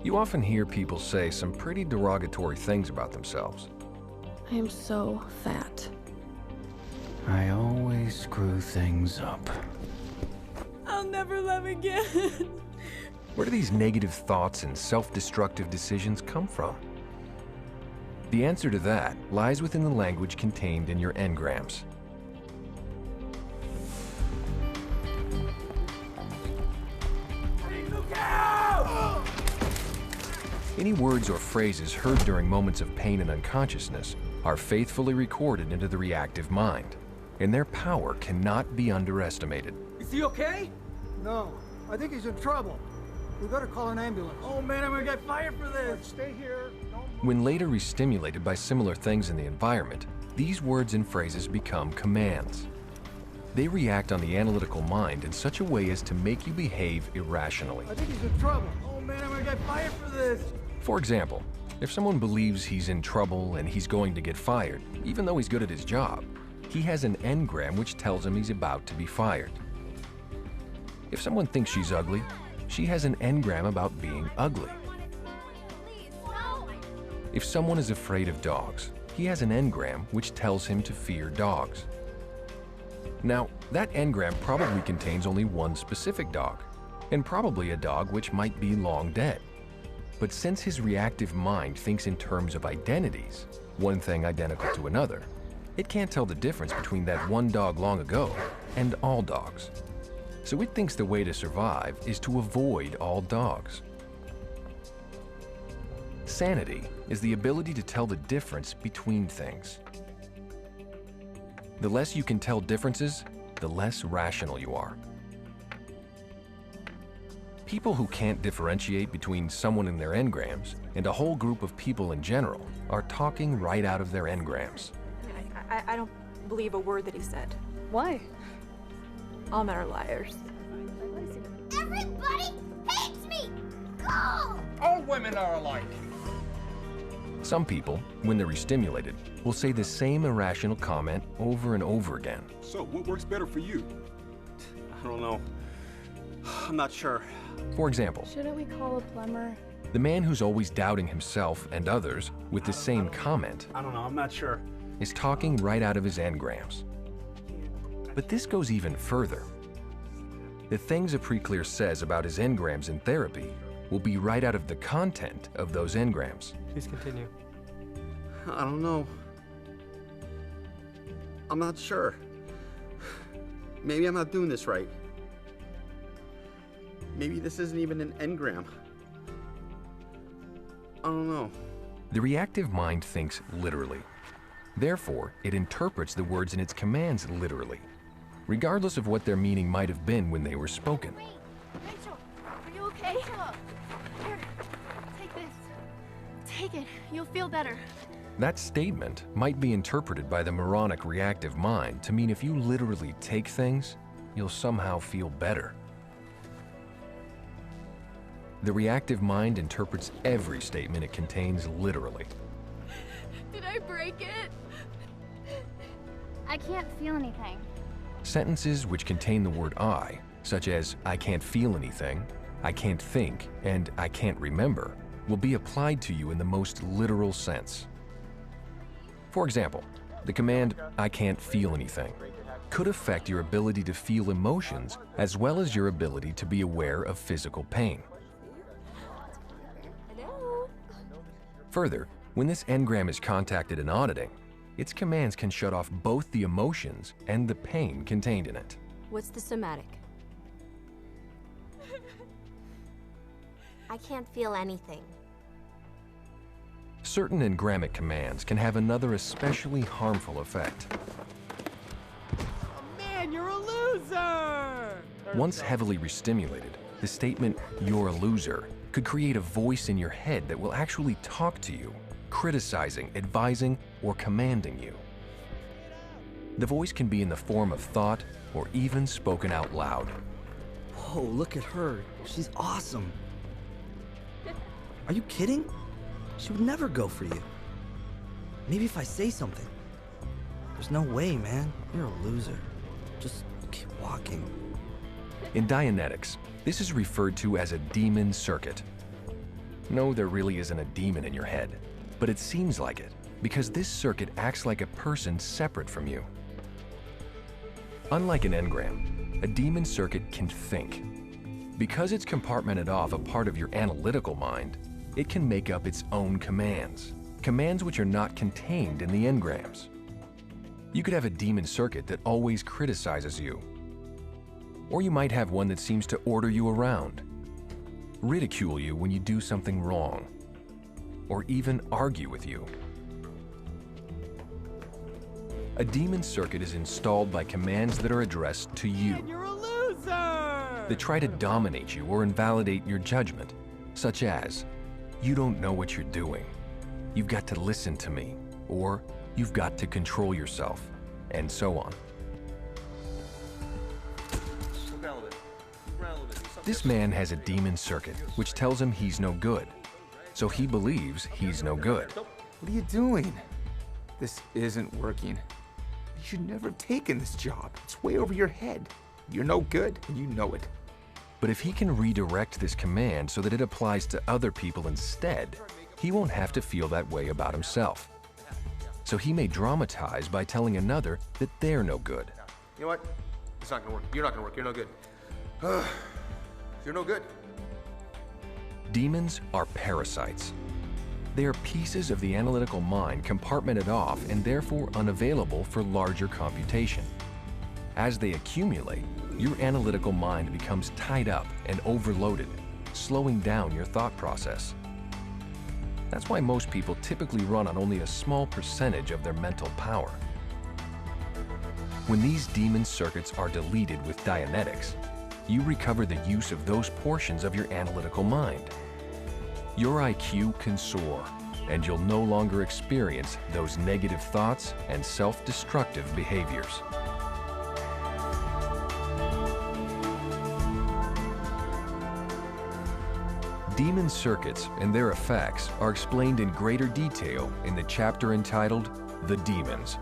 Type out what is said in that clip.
You often hear people say some pretty derogatory things about themselves. I am so fat. I always screw things up. I'll never love again. Where do these negative thoughts and self-destructive decisions come from? The answer to that lies within the language contained in your engrams. Any words or phrases heard during moments of pain and unconsciousness are faithfully recorded into the reactive mind, and their power cannot be underestimated. Is he okay? No, I think he's in trouble. We gotta call an ambulance. Oh man, I'm gonna get fired for this. Stay here. When later re-stimulated by similar things in the environment, these words and phrases become commands. They react on the analytical mind in such a way as to make you behave irrationally. I think he's in trouble. Oh man, I'm gonna get fired for this. For example, if someone believes he's in trouble and he's going to get fired, even though he's good at his job, he has an engram which tells him he's about to be fired. If someone thinks she's ugly, she has an engram about being ugly. If someone is afraid of dogs, he has an engram which tells him to fear dogs. Now, that engram probably contains only one specific dog, and probably a dog which might be long dead. But since his reactive mind thinks in terms of identities, one thing identical to another, it can't tell the difference between that one dog long ago and all dogs. So it thinks the way to survive is to avoid all dogs. Sanity is the ability to tell the difference between things. The less you can tell differences, the less rational you are. People who can't differentiate between someone in their engrams and a whole group of people in general are talking right out of their engrams. I don't believe a word that he said. Why? All men are liars. Everybody hates me! Go! All women are alike. Some people, when they're re-stimulated, will say the same irrational comment over and over again. So, what works better for you? I don't know. I'm not sure. For example, Shouldn't we call a plumber? the man who's always doubting himself and others with the same comment I don't know, I'm not sure. is talking right out of his engrams. But this goes even further. The things a pre-clear says about his engrams in therapy will be right out of the content of those engrams. Please continue. I don't know. I'm not sure. Maybe I'm not doing this right. Maybe this isn't even an engram. I don't know. The reactive mind thinks literally. Therefore, it interprets the words in its commands literally, regardless of what their meaning might have been when they were spoken. Rachel, are you okay? Here, take this. Take it. You'll feel better. That statement might be interpreted by the moronic reactive mind to mean if you literally take things, you'll somehow feel better. The reactive mind interprets every statement it contains literally. Did I break it? I can't feel anything. Sentences which contain the word I, such as I can't feel anything, I can't think, and I can't remember, will be applied to you in the most literal sense. For example, the command, I can't feel anything, could affect your ability to feel emotions as well as your ability to be aware of physical pain. Further, when this engram is contacted in auditing, its commands can shut off both the emotions and the pain contained in it. What's the somatic? I can't feel anything. Certain engramic commands can have another especially harmful effect. Man, you're a loser! Once heavily restimulated, the statement, "you're a loser," could create a voice in your head that will actually talk to you, criticizing, advising, or commanding you. The voice can be in the form of thought or even spoken out loud. Whoa, look at her. She's awesome. Are you kidding? She would never go for you. Maybe if I say something. There's no way, man. You're a loser. Just keep walking. In Dianetics, this is referred to as a demon circuit. No, there really isn't a demon in your head, but it seems like it, because this circuit acts like a person separate from you. Unlike an engram, a demon circuit can think. Because it's compartmented off a part of your analytical mind, it can make up its own commands, commands which are not contained in the engrams. You could have a demon circuit that always criticizes you. Or you might have one that seems to order you around, ridicule you when you do something wrong, or even argue with you. A demon circuit is installed by commands that are addressed to you. You're a loser! They try to dominate you or invalidate your judgment, such as, "You don't know what you're doing. You've got to listen to me," or "You've got to control yourself," and so on. This man has a demon circuit, which tells him he's no good. So he believes he's no good. What are you doing? This isn't working. You should never have taken this job. It's way over your head. You're no good, and you know it. But if he can redirect this command so that it applies to other people instead, he won't have to feel that way about himself. So he may dramatize by telling another that they're no good. You know what? It's not gonna work. You're not gonna work. You're no good. You're no good. Demons are parasites. They are pieces of the analytical mind compartmented off and therefore unavailable for larger computation. As they accumulate, your analytical mind becomes tied up and overloaded, slowing down your thought process. That's why most people typically run on only a small percentage of their mental power. When these demon circuits are deleted with Dianetics, you recover the use of those portions of your analytical mind. Your IQ can soar, and you'll no longer experience those negative thoughts and self-destructive behaviors. Demon circuits and their effects are explained in greater detail in the chapter entitled "The Demons."